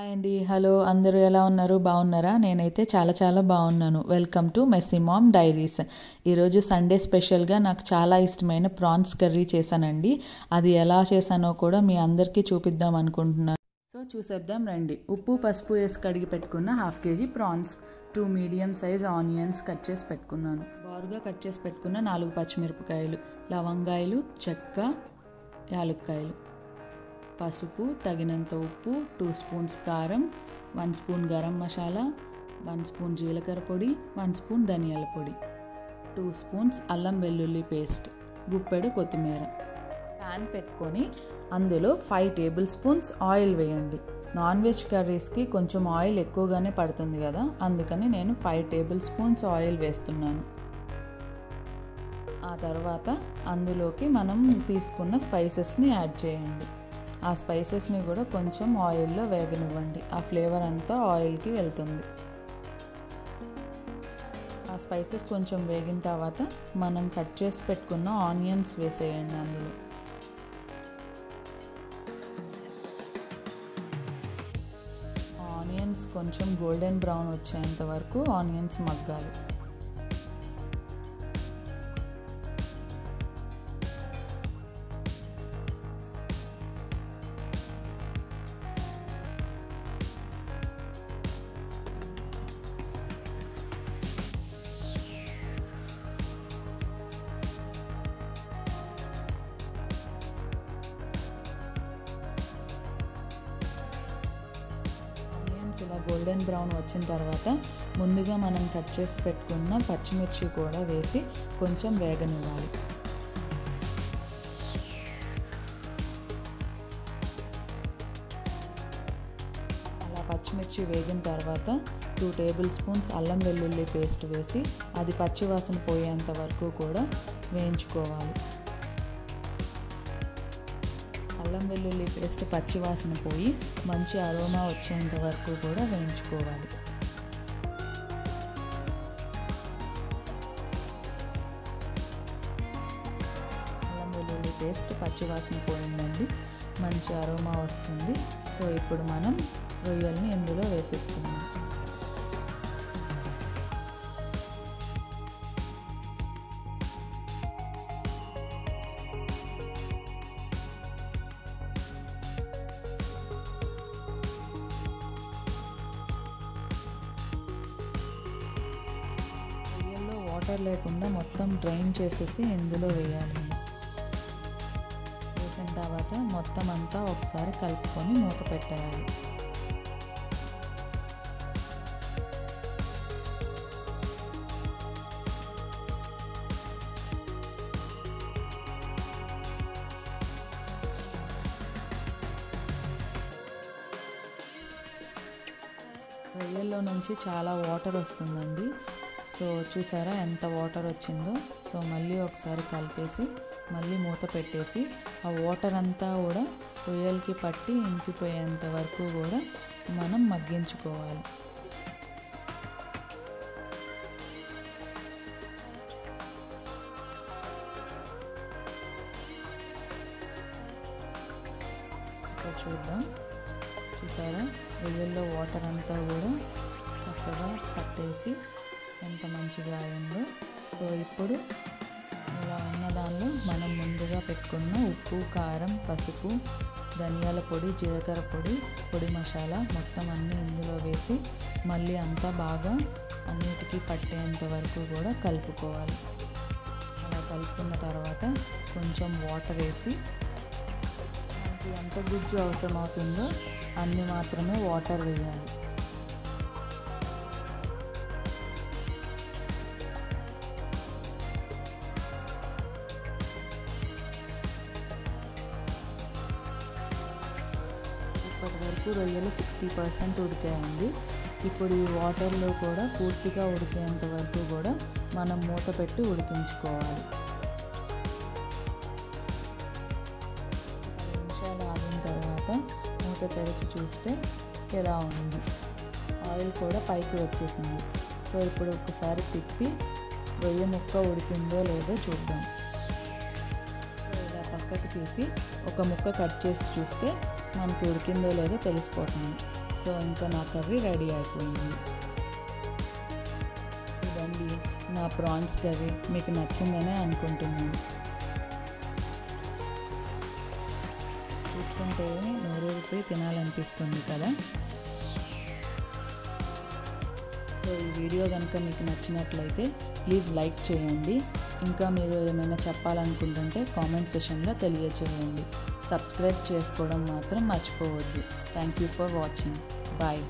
Hi అండి, hello, అందరూ ఎలా ఉన్నారు? బాగున్నారా? నేనైతే చాలా చాలా బాగున్నాను. Welcome to Messy Mom Diaries. ఈరోజు సండే స్పెషల్గా నాకు చాలా ఇష్టమైన ప్రాన్స్ కర్రీ చేశానండి. అది ఎలా చేశానో కూడా మీ అందరికీ చూపిద్దాం అనుకుంటున్నాను. సో చూసేద్దాం రండి. ఉప్పు పసుపు వేసి కడిగి పెట్టుకున్న 1/2 kg prawns, 2 medium size onions cut చేసి పెట్టుకున్నాను. బారుగా కట్ చేసి పెట్టుకున్న 4 పచ్చిమిరపకాయలు, లవంగాయలు, చెక్క, యాలక్కాయలు, పసుపు, తగినంత ఉప్పు, 2 స్పూన్స్ కారం, 1 స్పూన్ గరం మసాలా, 1 స్పూన్ జీలకర్ర పొడి, 1 స్పూన్ ధనియాల పొడి, 2 స్పూన్స్ అల్లం వెల్లుల్లి పేస్ట్, గుప్పెడు కొత్తిమీర. ప్యాన్ పెట్టుకొని అందులో 5 టేబుల్ స్పూన్స్ ఆయిల్ వేయండి. నాన్ వెజ్ కర్రీస్కి కొంచెం ఆయిల్ ఎక్కువగానే పడుతుంది కదా, అందుకని నేను 5 టేబుల్ స్పూన్స్ ఆయిల్ వేస్తున్నాను. ఆ తర్వాత అందులోకి మనం తీసుకున్న స్పైసెస్ని యాడ్ చేయండి. ఆ స్పైసెస్ని కూడా కొంచెం ఆయిల్లో వేగనివ్వండి. ఆ ఫ్లేవర్ అంతా ఆయిల్కి వెళ్తుంది. ఆ స్పైసెస్ కొంచెం వేగిన తర్వాత మనం కట్ చేసి పెట్టుకున్న ఆనియన్స్ వేసేయండి. అందులో ఆనియన్స్ కొంచెం గోల్డెన్ బ్రౌన్ వచ్చేంత వరకు ఆనియన్స్ మగ్గాలి. ఇలా గోల్డెన్ బ్రౌన్ వచ్చిన తర్వాత ముందుగా మనం కట్ చేసి పెట్టుకున్న పచ్చిమిర్చి కూడా వేసి కొంచెం వేగనివ్వాలి. అలా పచ్చిమిర్చి వేగిన తర్వాత 2 టేబుల్ స్పూన్స్ అల్లం వెల్లుల్లి పేస్ట్ వేసి అది పచ్చివాసన పోయేంత వరకు కూడా వేయించుకోవాలి. అల్లం వెల్లుల్లి పేస్ట్ పచ్చివాసన పోయి మంచి అరోమా వచ్చేంత వరకు కూడా వేయించుకోవాలి. అల్లం వెల్లుల్లి పేస్ట్ పచ్చివాసన పోయిందండి, మంచి అరోమా వస్తుంది. సో ఇప్పుడు మనం రొయ్యల్ని ఇందులో వేసేసుకున్నాం. వాటర్ లేకుండా మొత్తం డ్రైన్ చేసేసి ఇందులో వేయాలి. వేసిన తర్వాత మొత్తం అంతా ఒకసారి కలుపుకొని మూత పెట్టేయాలి. రొయ్యల్లో నుంచి చాలా వాటర్ వస్తుందండి. సో చూసారా ఎంత వాటర్ వచ్చిందో. సో మళ్ళీ ఒకసారి కలిపేసి మళ్ళీ మూత పెట్టేసి ఆ వాటర్ అంతా కూడా రొయ్యలకి పట్టి ఇంకిపోయేంత వరకు కూడా మనం మగ్గించుకోవాలి. చూద్దాం, చూసారా రొయ్యల్లో వాటర్ అంతా కూడా చక్కగా పట్టేసి ఎంత మంచిగా అయిందో. సో ఇప్పుడు ఇలా ఉన్న దానిలో మనం ముందుగా పెట్టుకున్న ఉప్పు, కారం, పసుపు, ధనియాల పొడి, జీలకర్ర పొడి, పొడి మసాలా మొత్తం అన్నీ ఇందులో వేసి మళ్ళీ అంతా బాగా అన్నిటికీ పట్టేంత వరకు కూడా కలుపుకోవాలి. అలా కలుపుకున్న తర్వాత కొంచెం వాటర్ వేసి మనకి ఎంత గుజ్జు అవసరం అవుతుందో అన్ని మాత్రమే వాటర్ వేయాలి. ఇప్పటి వరకు రొయ్యలు 60% ఉడికాయండి. ఇప్పుడు ఈ వాటర్లో కూడా పూర్తిగా ఉడికేంత వరకు కూడా మనం మూత పెట్టి ఉడికించుకోవాలి. 10 నిమిషాలు ఆగిన తర్వాత మూత తెరిచి చూస్తే ఎలా ఉంది, ఆయిల్ కూడా పైకి వచ్చేసింది. సో ఇప్పుడు ఒకసారి తిప్పి రొయ్య ముక్క ఉడికిందో లేదో చూద్దాం. ఇలా పక్కకు తీసి ఒక ముక్క కట్ చేసి చూస్తే మనకి ఉడికిందో లేదో తెలిసిపోతుంది. సో ఇంకా నా కర్రీ రెడీ అయిపోయింది. ఇదండి నా ప్రాన్స్ కర్రీ. మీకు నచ్చిందనే అనుకుంటున్నాను. చూస్తుంటే నోరూరిపోయి తినాలనిపిస్తుంది కదా. సో ఈ వీడియో కనుక మీకు నచ్చినట్లయితే ప్లీజ్ లైక్ చేయండి. ఇంకా మీరు ఏమైనా చెప్పాలనుకుంటుంటే కామెంట్ సెషన్లో తెలియచేయండి. సబ్స్క్రైబ్ చేసుకోవడం మాత్రం మర్చిపోవద్దు. Thank you for watching. Bye.